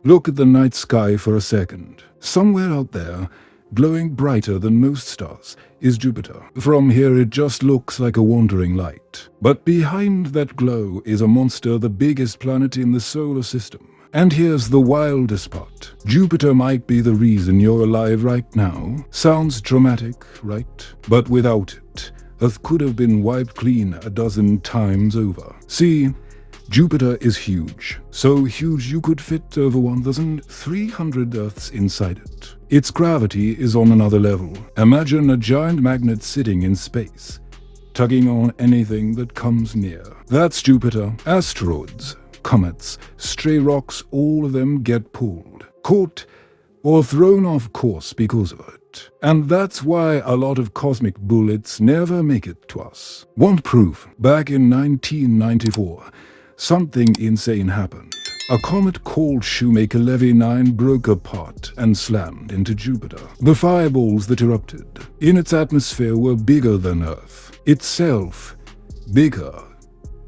Look at the night sky for a second. Somewhere out there, glowing brighter than most stars, is Jupiter. From here it just looks like a wandering light. But behind that glow is a monster, the biggest planet in the solar system. And here's the wildest part. Jupiter might be the reason you're alive right now. Sounds dramatic, right? But without it, Earth could have been wiped clean a dozen times over. See, Jupiter is huge. So huge you could fit over 1,300 Earths inside it. Its gravity is on another level. Imagine a giant magnet sitting in space, tugging on anything that comes near. That's Jupiter. Asteroids, comets, stray rocks, all of them get pulled, caught, or thrown off course because of it. And that's why a lot of cosmic bullets never make it to us. Want proof? Back in 1994, something insane happened. A comet called Shoemaker Levy 9 broke apart and slammed into Jupiter. The fireballs that erupted in its atmosphere were bigger than Earth itself. Bigger.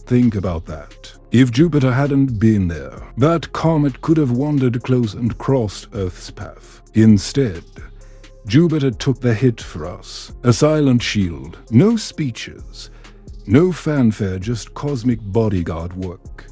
Think about that. If Jupiter hadn't been there, that comet could have wandered close and crossed Earth's path. Instead, Jupiter took the hit for us. A silent shield. No speeches. No fanfare, just cosmic bodyguard work.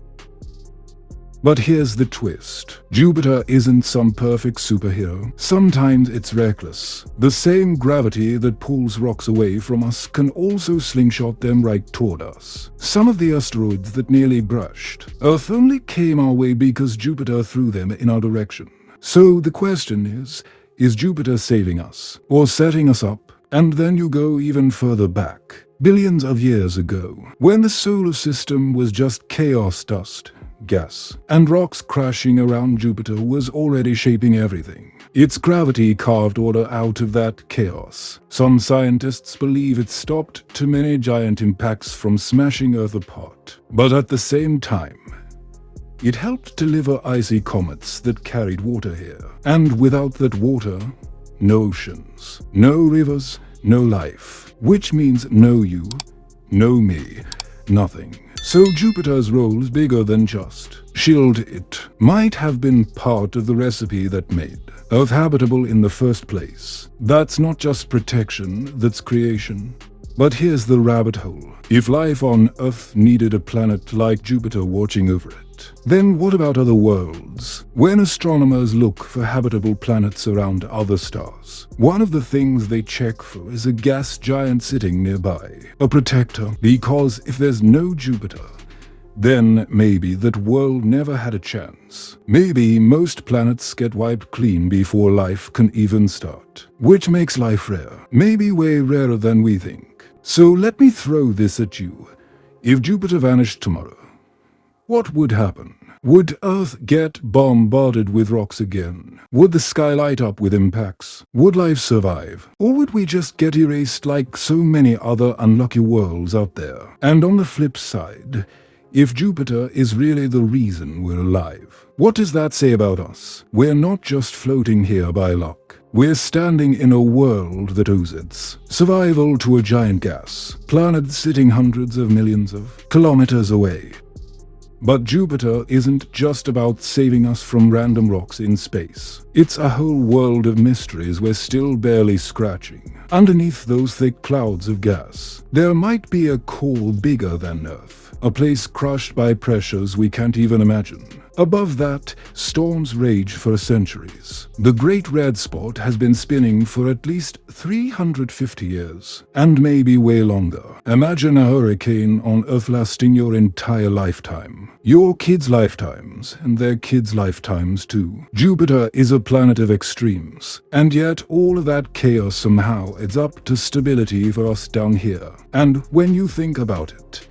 But here's the twist. Jupiter isn't some perfect superhero. Sometimes it's reckless. The same gravity that pulls rocks away from us can also slingshot them right toward us. Some of the asteroids that nearly brushed Earth only came our way because Jupiter threw them in our direction. So the question is Jupiter saving us or setting us up? And then you go even further back, billions of years ago, when the solar system was just chaos dust, gas, and rocks crashing around Jupiter was already shaping everything. Its gravity carved order out of that chaos. Some scientists believe it stopped too many giant impacts from smashing Earth apart. But at the same time, it helped deliver icy comets that carried water here. And without that water, no oceans, no rivers, no life. Which means no you, no me, nothing. So Jupiter's role is bigger than just shield. It might have been part of the recipe that made Earth habitable in the first place. That's not just protection, that's creation. But here's the rabbit hole. If life on Earth needed a planet like Jupiter watching over it, then what about other worlds? When astronomers look for habitable planets around other stars, one of the things they check for is a gas giant sitting nearby, a protector, because if there's no Jupiter, then maybe that world never had a chance. Maybe most planets get wiped clean before life can even start, which makes life rare, maybe way rarer than we think. So let me throw this at you. If Jupiter vanished tomorrow, what would happen? Would Earth get bombarded with rocks again? Would the sky light up with impacts? Would life survive? Or would we just get erased like so many other unlucky worlds out there? And on the flip side, if Jupiter is really the reason we're alive, what does that say about us? We're not just floating here by luck. We're standing in a world that owes its survival to a giant gas planet sitting hundreds of millions of kilometers away. But Jupiter isn't just about saving us from random rocks in space. It's a whole world of mysteries we're still barely scratching. Underneath those thick clouds of gas, there might be a core bigger than Earth, a place crushed by pressures we can't even imagine. Above that, storms rage for centuries. The Great Red Spot has been spinning for at least 350 years, and maybe way longer. Imagine a hurricane on Earth lasting your entire lifetime. Your kids' lifetimes, and their kids' lifetimes too. Jupiter is a planet of extremes, and yet all of that chaos somehow adds up to stability for us down here. And when you think about it,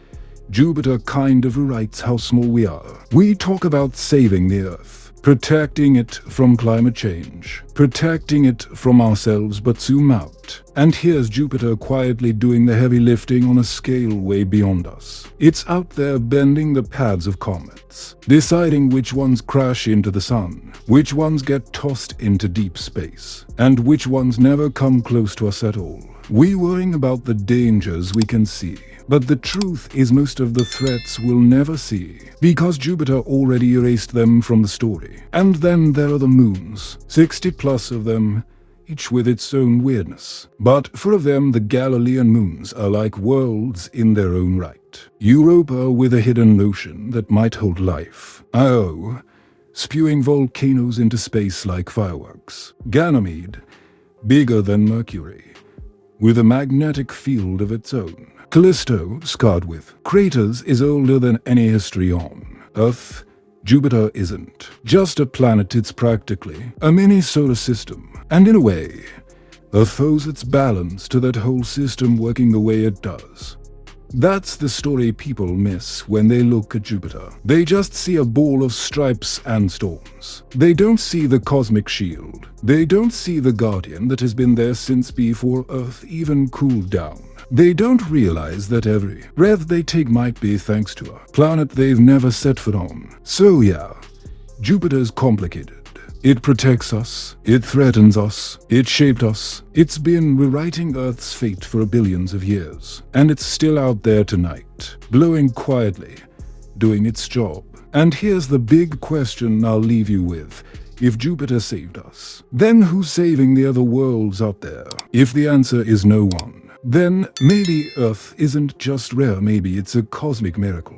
Jupiter kind of writes how small we are. We talk about saving the Earth, protecting it from climate change, protecting it from ourselves, but zoom out. And here's Jupiter quietly doing the heavy lifting on a scale way beyond us. It's out there bending the paths of comets, deciding which ones crash into the sun, which ones get tossed into deep space, and which ones never come close to us at all. We worrying about the dangers we can see, But the truth is most of the threats we'll never see, because Jupiter already erased them from the story. And then there are the moons, 60 plus of them, each with its own weirdness. But for them, the Galilean moons are like worlds in their own right. Europa with a hidden ocean that might hold life. Io, spewing volcanoes into space like fireworks. Ganymede, bigger than Mercury, with a magnetic field of its own. Callisto, scarred with craters, is older than any history on Earth. Jupiter isn't just a planet, it's practically a mini solar system. And in a way, Earth owes its balance to that whole system working the way it does. That's the story people miss when they look at Jupiter. They just see a ball of stripes and storms. They don't see the cosmic shield. They don't see the guardian that has been there since before Earth even cooled down. They don't realize that every breath they take might be thanks to a planet they've never set foot on. So yeah, Jupiter's complicated. It protects us, it threatens us, it shaped us. It's been rewriting Earth's fate for billions of years. And it's still out there tonight, glowing quietly, doing its job. And here's the big question I'll leave you with. If Jupiter saved us, then who's saving the other worlds out there? If the answer is no one, then maybe Earth isn't just rare, maybe it's a cosmic miracle.